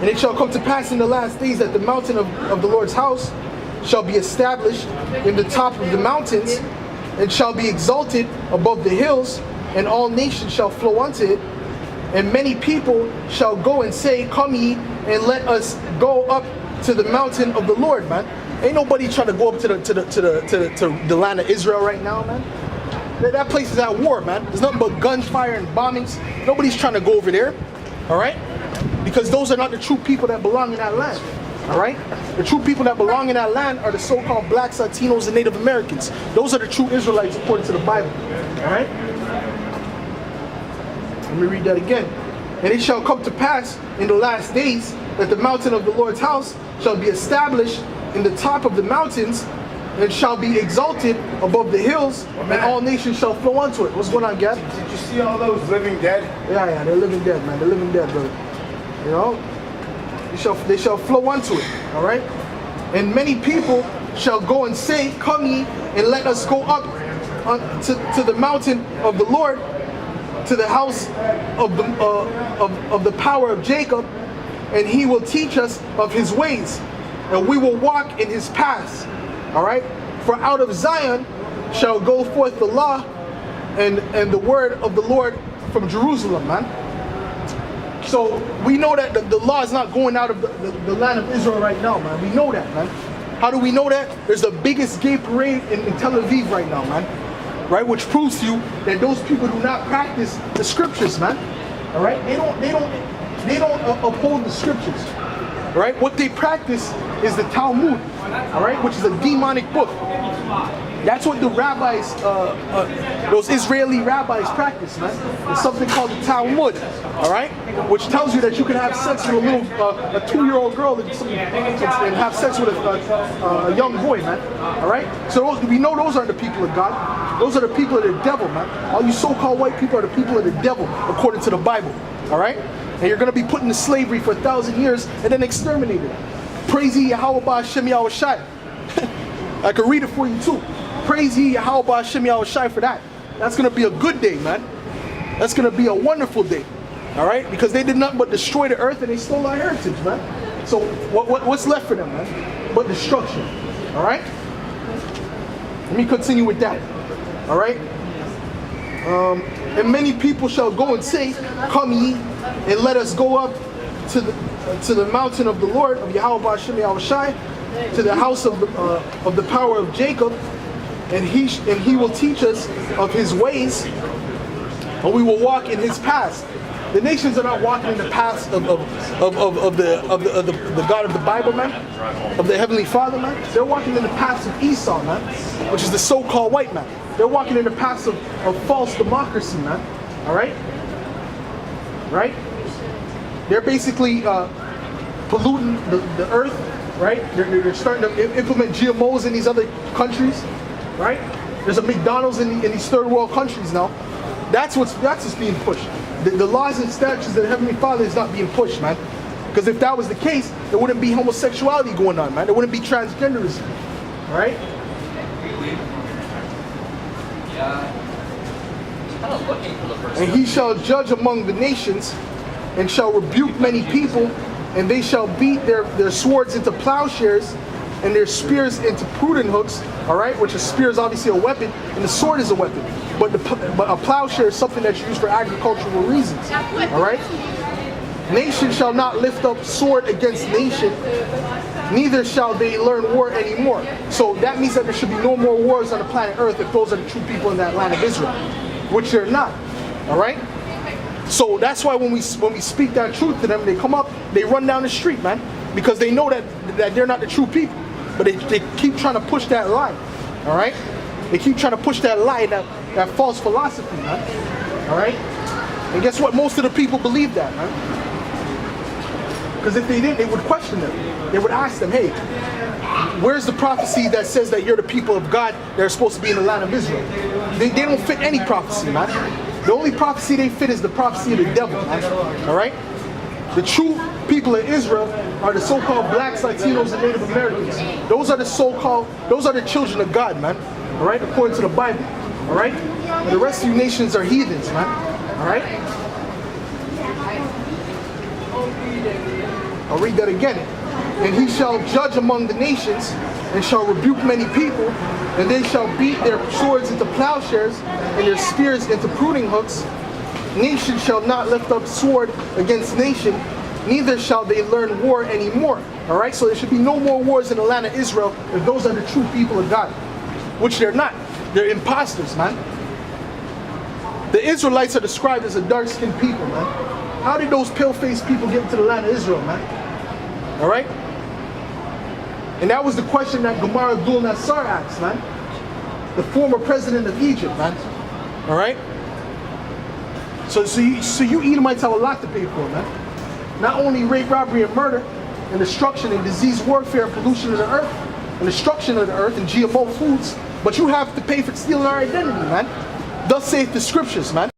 And it shall come to pass in the last days that the mountain of the Lord's house shall be established in the top of the mountains, and shall be exalted above the hills, and all nations shall flow unto it. And many people shall go and say, come ye, and let us go up to the mountain of the Lord, man. Ain't nobody trying to go up to the land of Israel right now, man. That place is at war, man. There's nothing but gunfire and bombings. Nobody's trying to go over there, all right? Because those are not the true people that belong in that land, all right? The true people that belong in that land are the so-called blacks, Latinos, and Native Americans. Those are the true Israelites according to the Bible, all right? Let me read that again. And it shall come to pass in the last days that the mountain of the Lord's house shall be established in the top of the mountains, and shall be exalted above the hills, and all nations shall flow unto it. What's going on, Gab? Did you see all those living dead? Yeah, they're living dead, man. They're living dead, brother. You know, they shall flow unto it. All right. And many people shall go and say, "Come ye, and let us go up to the mountain of the Lord, to the house of the power of Jacob, and he will teach us of his ways, and we will walk in his paths." All right, for out of Zion shall go forth the law and the word of the Lord from Jerusalem, man. So we know that the law is not going out of the land of Israel right now, man. We know that, man. How do we know that? There's the biggest gay parade in Tel Aviv right now, man. Right, which proves to you that those people do not practice the scriptures, man. All right, they don't uphold the scriptures. Right? What they practice is the Talmud, all right, which is a demonic book. That's what the rabbis, those Israeli rabbis practice, man. It's something called the Talmud, all right, which tells you that you can have sex with a 2-year-old girl and have sex with a young boy, man. All right. So we know those aren't the people of God. Those are the people of the devil, man. All you so-called white people are the people of the devil, according to the Bible. All right. And you're going to be put into slavery for 1,000 years and then exterminated. Praise ye Yahweh Hashem Yahweh Shai. I can read it for you too. Praise ye Yahweh Hashem Yahweh Shai for that. That's going to be a good day, man. That's going to be a wonderful day. All right? Because they did nothing but destroy the earth and they stole our heritage, man. So what's left for them, man? But destruction. All right? Let me continue with that. All right? And many people shall go and say, come ye, and let us go up to the mountain of the Lord, of Yahweh Hashem Yahweh Shai, to the house of the power of Jacob, and he will teach us of his ways, and we will walk in his paths. The nations are not walking in the paths of the God of the Bible, man, of the Heavenly Father, man. They're walking in the paths of Esau, man, which is the so-called white man. They're walking in the paths of false democracy, man. All right? Right? They're basically polluting the earth, right? They're starting to implement GMOs in these other countries, right? There's a McDonald's in these third world countries now. That's what's being pushed. The laws and statutes of the Heavenly Father is not being pushed, man. Because if that was the case, there wouldn't be homosexuality going on, man. There wouldn't be transgenderism, right? And he shall judge among the nations, and shall rebuke many people, and they shall beat their swords into plowshares, and their spears into prudent hooks. All right, which a spear is obviously a weapon, and the sword is a weapon. But a plowshare is something that's used for agricultural reasons. All right. Nation shall not lift up sword against nation, neither shall they learn war anymore. So that means that there should be no more wars on the planet Earth if those are the true people in that land of Israel, which they're not. All right. So that's why when we speak that truth to them, they come up, they run down the street, man, because they know that they're not the true people. But they keep trying to push that lie. All right. They keep trying to push that lie, that false philosophy, man. All right. And guess what? Most of the people believe that, man. Because if they didn't, they would question them. They would ask them, hey, where's the prophecy that says that you're the people of God that are supposed to be in the land of Israel? They don't fit any prophecy, man. The only prophecy they fit is the prophecy of the devil, man. All right? The true people of Israel are the so-called blacks, Latinos, and Native Americans. Those are the children of God, man. All right? According to the Bible. All right? And the rest of you nations are heathens, man. All right? I'll read that again. And he shall judge among the nations, and shall rebuke many people, and they shall beat their swords into plowshares, and their spears into pruning hooks. Nation shall not lift up sword against nation, neither shall they learn war anymore. All right, so there should be no more wars in the land of Israel if those are the true people of God, which they're not. They're imposters, man. The Israelites are described as a dark-skinned people, man. How did those pale-faced people get into the land of Israel, man? All right? And that was the question that Gamar Abdul Nasser asked, man. The former president of Egypt, man. All right? So you Edomites have a lot to pay for, man. Not only rape, robbery, and murder, and destruction, and disease, warfare, and pollution of the earth, and destruction of the earth, and GMO foods, but you have to pay for stealing our identity, man. Thus saith the scriptures, man.